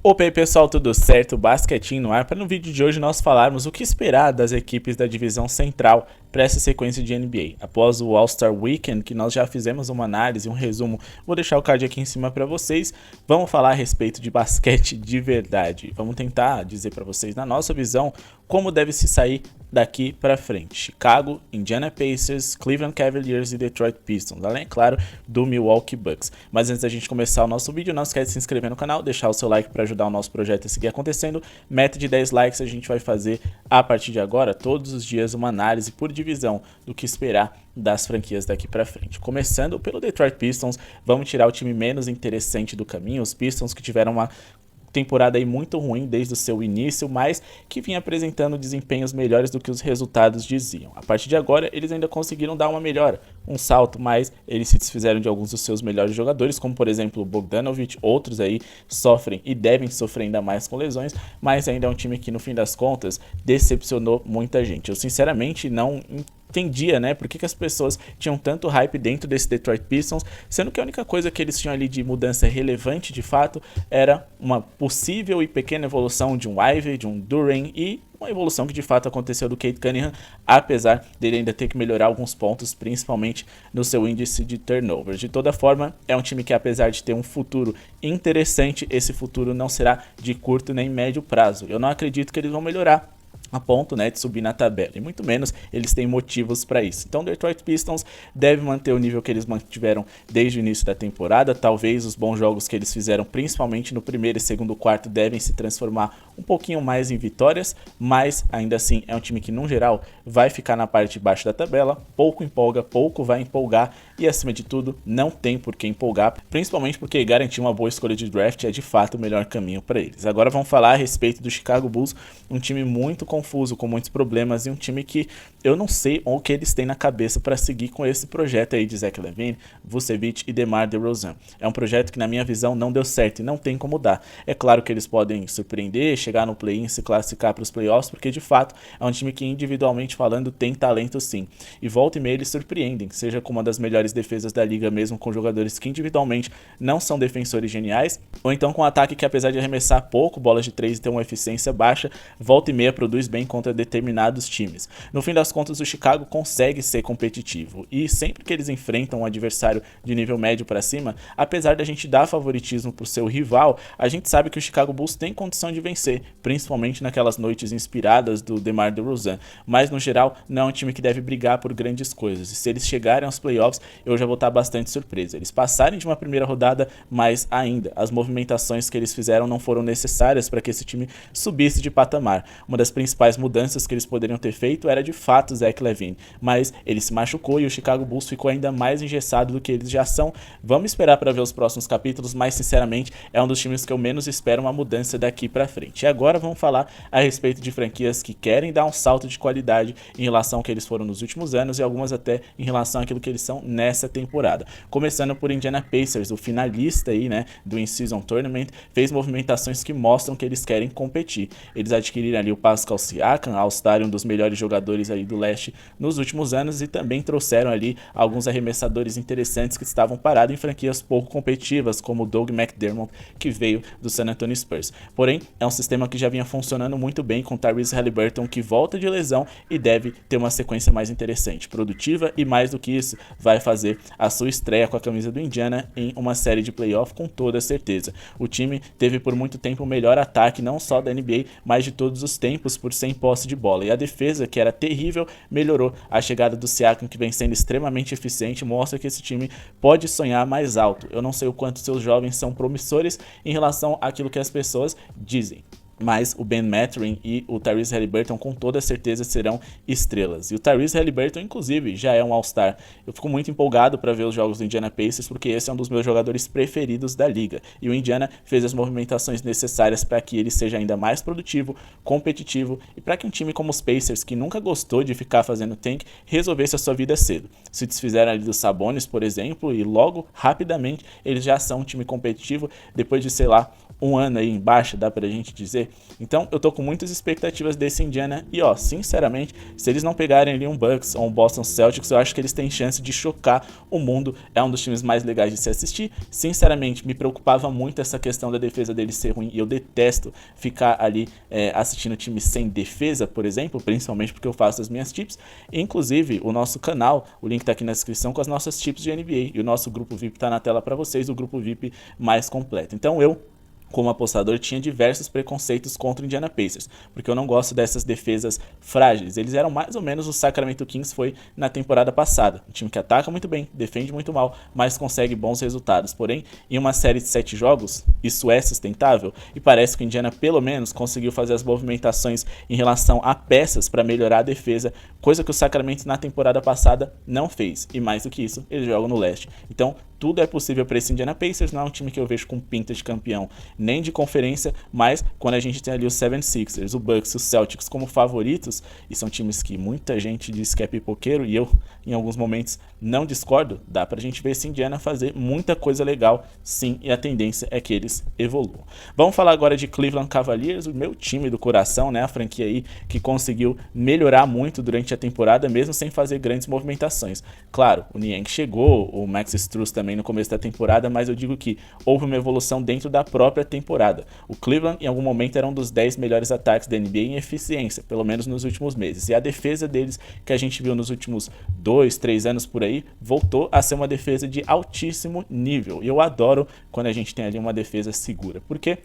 Opa aí pessoal, tudo certo? Basquetinho no ar para no vídeo de hoje nós falarmos o que esperar das equipes da divisão central para essa sequência de NBA. Após o All-Star Weekend, que nós já fizemos uma análise, um resumo, vou deixar o card aqui em cima para vocês, vamos falar a respeito de basquete de verdade. Vamos tentar dizer para vocês, na nossa visão, como deve se sair daqui para frente. Chicago, Indiana Pacers, Cleveland Cavaliers e Detroit Pistons, além, é claro, do Milwaukee Bucks. Mas antes da gente começar o nosso vídeo, não esquece de se inscrever no canal, deixar o seu like para ajudar o nosso projeto a seguir acontecendo. Meta de 10 likes a gente vai fazer a partir de agora, todos os dias, uma análise por divisão do que esperar das franquias daqui para frente. Começando pelo Detroit Pistons, vamos tirar o time menos interessante do caminho, os Pistons que tiveram uma temporada aí muito ruim desde o seu início, mas que vinha apresentando desempenhos melhores do que os resultados diziam. A partir de agora, eles ainda conseguiram dar uma melhora, um salto, mas eles se desfizeram de alguns dos seus melhores jogadores, como por exemplo o Bogdanovic, outros aí sofrem e devem sofrer ainda mais com lesões, mas ainda é um time que no fim das contas decepcionou muita gente. Eu sinceramente não entendia, né, por que as pessoas tinham tanto hype dentro desse Detroit Pistons, sendo que a única coisa que eles tinham ali de mudança relevante de fato era uma possível e pequena evolução de um Ivey, de um Duren e uma evolução que de fato aconteceu do Cade Cunningham, apesar dele ainda ter que melhorar alguns pontos, principalmente no seu índice de turnovers. De toda forma, é um time que apesar de ter um futuro interessante, esse futuro não será de curto nem médio prazo. Eu não acredito que eles vão melhorar a ponto, né, de subir na tabela, e muito menos eles têm motivos para isso. Então o Detroit Pistons deve manter o nível que eles mantiveram desde o início da temporada. Talvez os bons jogos que eles fizeram, principalmente no primeiro e segundo quarto, devem se transformar um pouquinho mais em vitórias, mas ainda assim é um time que no geral vai ficar na parte de baixo da tabela, pouco empolga, pouco vai empolgar e acima de tudo não tem por que empolgar, principalmente porque garantir uma boa escolha de draft é de fato o melhor caminho para eles. Agora vamos falar a respeito do Chicago Bulls, um time muito confuso, com muitos problemas e um time que eu não sei o que eles têm na cabeça para seguir com esse projeto aí de Zach LaVine, Vucevic e DeMar DeRozan. É um projeto que na minha visão não deu certo e não tem como dar. É claro que eles podem surpreender, chegar no play-in, se classificar para os playoffs, porque de fato é um time que individualmente falando tem talento sim. E volta e meia eles surpreendem, seja com uma das melhores defesas da liga mesmo, com jogadores que individualmente não são defensores geniais, ou então com um ataque que apesar de arremessar pouco bolas de 3 e ter uma eficiência baixa, volta e meia produz bem contra determinados times. No fim das contas, o Chicago consegue ser competitivo e sempre que eles enfrentam um adversário de nível médio para cima, apesar da gente dar favoritismo para o seu rival, a gente sabe que o Chicago Bulls tem condição de vencer, principalmente naquelas noites inspiradas do DeMar DeRozan, mas no geral não é um time que deve brigar por grandes coisas, e se eles chegarem aos playoffs eu já vou estar bastante surpresa. Eles passarem de uma primeira rodada, mas ainda as movimentações que eles fizeram não foram necessárias para que esse time subisse de patamar. Uma das principais mudanças que eles poderiam ter feito era de fato Zach LaVine, mas ele se machucou e o Chicago Bulls ficou ainda mais engessado do que eles já são. Vamos esperar para ver os próximos capítulos, mas sinceramente é um dos times que eu menos espero uma mudança daqui para frente. E agora vamos falar a respeito de franquias que querem dar um salto de qualidade em relação ao que eles foram nos últimos anos e algumas até em relação àquilo que eles são nessa temporada. Começando por Indiana Pacers, o finalista aí, né, do In-Season Tournament, fez movimentações que mostram que eles querem competir. Eles adquiriram ali o Pascal Siakam, All-Star, um dos melhores jogadores aí do leste nos últimos anos, e também trouxeram ali alguns arremessadores interessantes que estavam parados em franquias pouco competitivas, como o Doug McDermott, que veio do San Antonio Spurs. Porém, é um sistema que já vinha funcionando muito bem com Tyrese Haliburton, que volta de lesão e deve ter uma sequência mais interessante, produtiva e mais do que isso, vai fazer a sua estreia com a camisa do Indiana em uma série de playoff com toda certeza. O time teve por muito tempo o melhor ataque, não só da NBA, mas de todos os tempos por 100 posse de bola, e a defesa, que era terrível, melhorou. A chegada do Siakam, que vem sendo extremamente eficiente, mostra que esse time pode sonhar mais alto. Eu não sei o quanto seus jovens são promissores em relação àquilo que as pessoas dizem, mas o Ben Mathurin e o Tyrese Haliburton com toda certeza serão estrelas. E o Tyrese Haliburton, inclusive, já é um All-Star. Eu fico muito empolgado para ver os jogos do Indiana Pacers, porque esse é um dos meus jogadores preferidos da liga. E o Indiana fez as movimentações necessárias para que ele seja ainda mais produtivo, competitivo, e para que um time como os Pacers, que nunca gostou de ficar fazendo tank, resolvesse a sua vida cedo. Se desfizeram ali dos Sabonis, por exemplo, e logo, rapidamente, eles já são um time competitivo, depois de, sei lá, um ano aí em baixa, dá pra gente dizer. Então eu tô com muitas expectativas desse Indiana e ó, sinceramente, se eles não pegarem ali um Bucks ou um Boston Celtics, eu acho que eles têm chance de chocar o mundo. É um dos times mais legais de se assistir. Sinceramente, me preocupava muito essa questão da defesa deles ser ruim e eu detesto ficar ali assistindo time sem defesa, por exemplo, principalmente porque eu faço as minhas tips. Inclusive, o nosso canal, o link tá aqui na descrição com as nossas tips de NBA e o nosso grupo VIP tá na tela para vocês, o grupo VIP mais completo. Então eu, como apostador, tinha diversos preconceitos contra o Indiana Pacers, porque eu não gosto dessas defesas frágeis. Eles eram mais ou menos o Sacramento Kings foi na temporada passada. Um time que ataca muito bem, defende muito mal, mas consegue bons resultados. Porém, em uma série de 7 jogos, isso é sustentável e parece que o Indiana pelo menos conseguiu fazer as movimentações em relação a peças para melhorar a defesa, coisa que o Sacramento na temporada passada não fez. E mais do que isso, eles jogam no leste. Então, tudo é possível para esse Indiana Pacers, não é um time que eu vejo com pinta de campeão nem de conferência, mas quando a gente tem ali os 76ers, o Bucks e os Celtics como favoritos, e são times que muita gente diz que é pipoqueiro, e eu em alguns momentos não discordo, dá pra gente ver esse Indiana fazer muita coisa legal, sim, e a tendência é que eles evoluam. Vamos falar agora de Cleveland Cavaliers, o meu time do coração, né, a franquia aí que conseguiu melhorar muito durante a temporada, mesmo sem fazer grandes movimentações. Claro, o Niang chegou, o Max Strus também no começo da temporada, mas eu digo que houve uma evolução dentro da própria temporada. O Cleveland em algum momento era um dos 10 melhores ataques da NBA em eficiência, pelo menos nos últimos meses, e a defesa deles que a gente viu nos últimos 2, 3 anos por aí, voltou a ser uma defesa de altíssimo nível, e eu adoro quando a gente tem ali uma defesa segura, porque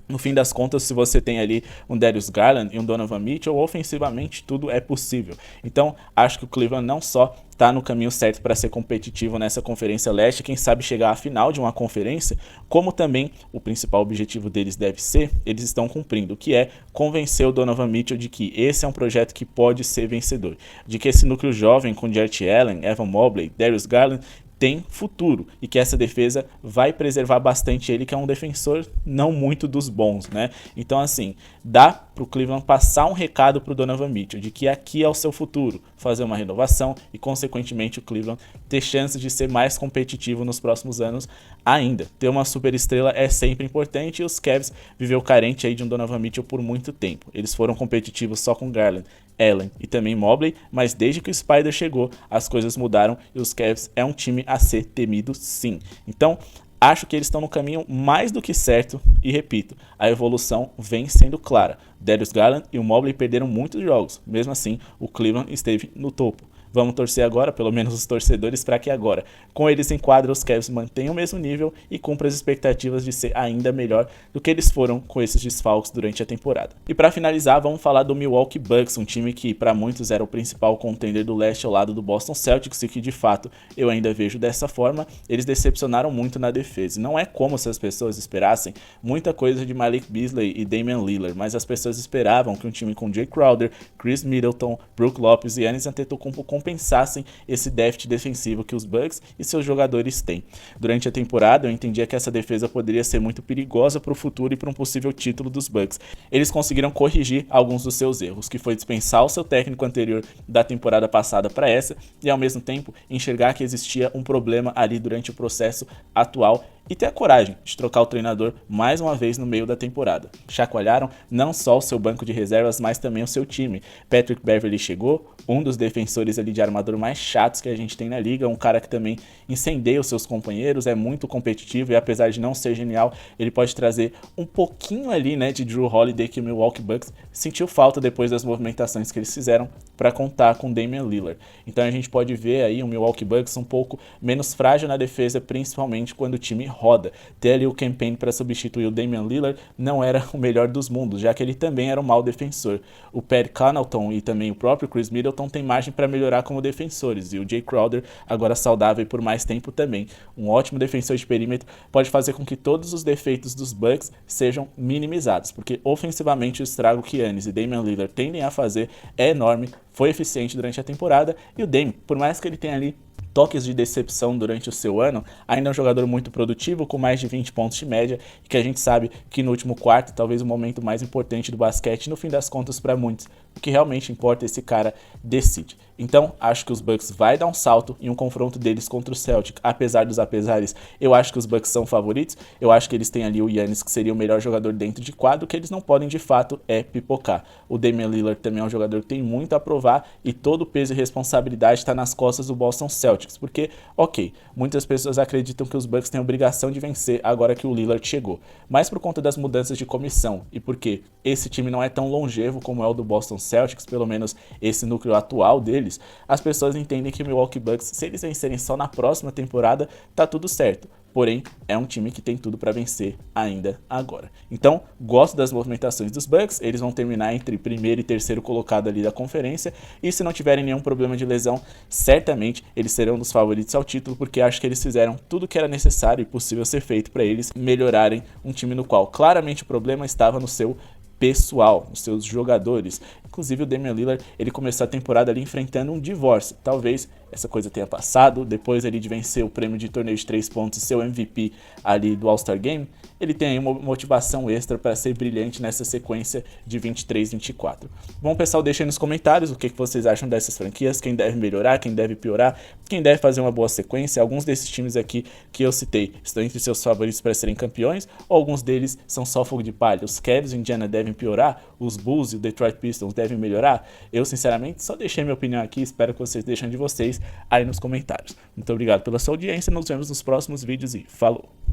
no fim das contas, se você tem ali um Darius Garland e um Donovan Mitchell, ofensivamente tudo é possível. Então, acho que o Cleveland não só está no caminho certo para ser competitivo nessa Conferência Leste, quem sabe chegar à final de uma conferência, como também o principal objetivo deles deve ser, eles estão cumprindo, que é convencer o Donovan Mitchell de que esse é um projeto que pode ser vencedor, de que esse núcleo jovem com Jarrett Allen, Evan Mobley, Darius Garland, tem futuro e que essa defesa vai preservar bastante ele, que é um defensor não muito dos bons, né? Então, assim, dá pro Cleveland passar um recado pro Donovan Mitchell de que aqui é o seu futuro, fazer uma renovação e, consequentemente, o Cleveland ter chances de ser mais competitivo nos próximos anos ainda. Ter uma super estrela é sempre importante e os Cavs viveu carente aí de um Donovan Mitchell por muito tempo. Eles foram competitivos só com Garland, Allen e também Mobley, mas desde que o Spider chegou, as coisas mudaram e os Cavs é um time a ser temido sim. Então, acho que eles estão no caminho mais do que certo e repito, a evolução vem sendo clara. Darius Garland e o Mobley perderam muitos jogos, mesmo assim o Cleveland esteve no topo. Vamos torcer agora, pelo menos os torcedores, para que agora, com eles em quadra, os Cavs mantenham o mesmo nível e cumpram as expectativas de ser ainda melhor do que eles foram com esses desfalques durante a temporada. E para finalizar, vamos falar do Milwaukee Bucks, um time que para muitos era o principal contender do leste ao lado do Boston Celtics e que de fato eu ainda vejo dessa forma. Eles decepcionaram muito na defesa. E não é como se as pessoas esperassem muita coisa de Malik Beasley e Damian Lillard, mas as pessoas esperavam que um time com Jay Crowder, Chris Middleton, Brook Lopez e Giannis Antetokounmpo compensassem esse déficit defensivo que os Bucks e seus jogadores têm. Durante a temporada, eu entendia que essa defesa poderia ser muito perigosa para o futuro e para um possível título dos Bucks. Eles conseguiram corrigir alguns dos seus erros, que foi dispensar o seu técnico anterior da temporada passada para essa e, ao mesmo tempo, enxergar que existia um problema ali durante o processo atual e ter a coragem de trocar o treinador mais uma vez no meio da temporada. Chacoalharam não só o seu banco de reservas, mas também o seu time. Patrick Beverley chegou, um dos defensores ali de armador mais chatos que a gente tem na liga, um cara que também incendeia os seus companheiros, é muito competitivo e apesar de não ser genial, ele pode trazer um pouquinho ali, né, de Jrue Holiday que o Milwaukee Bucks sentiu falta depois das movimentações que eles fizeram para contar com Damian Lillard. Então a gente pode ver aí o Milwaukee Bucks um pouco menos frágil na defesa, principalmente quando o time roda. Ter ali o campaign para substituir o Damian Lillard não era o melhor dos mundos, já que ele também era um mau defensor. O Pat Connaughton e também o próprio Chris Middleton têm margem para melhorar como defensores, e o Jay Crowder, agora saudável por mais tempo também, um ótimo defensor de perímetro, pode fazer com que todos os defeitos dos Bucks sejam minimizados, porque ofensivamente o estrago que Giannis e Damian Lillard tendem a fazer é enorme, foi eficiente durante a temporada, e o Dame, por mais que ele tenha ali toques de decepção durante o seu ano, ainda é um jogador muito produtivo, com mais de 20 pontos de média, e que a gente sabe que no último quarto, talvez o momento mais importante do basquete, no fim das contas para muitos, o que realmente importa esse cara decide. Então, acho que os Bucks vai dar um salto em um confronto deles contra o Celtic, apesar dos apesares, eu acho que os Bucks são favoritos, eu acho que eles têm ali o Giannis, que seria o melhor jogador dentro de quadro, que eles não podem de fato é pipocar. O Damian Lillard também é um jogador que tem muito a provar, e todo o peso e responsabilidade está nas costas do Boston Celtics, porque, ok, muitas pessoas acreditam que os Bucks têm a obrigação de vencer agora que o Lillard chegou, mas por conta das mudanças de comissão, e porque esse time não é tão longevo como é o do Boston Celtics, pelo menos esse núcleo atual deles, as pessoas entendem que o Milwaukee Bucks, se eles vencerem só na próxima temporada, tá tudo certo. Porém, é um time que tem tudo para vencer ainda agora. Então, gosto das movimentações dos Bucks, eles vão terminar entre primeiro e terceiro colocado ali da conferência, e se não tiverem nenhum problema de lesão, certamente eles serão dos favoritos ao título, porque acho que eles fizeram tudo que era necessário e possível ser feito para eles melhorarem um time no qual claramente o problema estava no seu pessoal, os seus jogadores. Inclusive o Damian Lillard, ele começou a temporada ali enfrentando um divórcio. Talvez essa coisa tenha passado, depois ali de vencer o prêmio de torneio de 3 pontos e ser o MVP ali do All-Star Game, ele tem aí uma motivação extra para ser brilhante nessa sequência de 23-24. Bom, pessoal, deixem nos comentários o que vocês acham dessas franquias, quem deve melhorar, quem deve piorar, quem deve fazer uma boa sequência. Alguns desses times aqui que eu citei estão entre seus favoritos para serem campeões, ou alguns deles são só fogo de palha. Os Cavs e Indiana devem piorar, os Bulls e o Detroit Pistons devem melhorar. Eu, sinceramente, só deixei minha opinião aqui, espero que vocês deixem de vocês aí nos comentários. Muito obrigado pela sua audiência, nos vemos nos próximos vídeos e falou!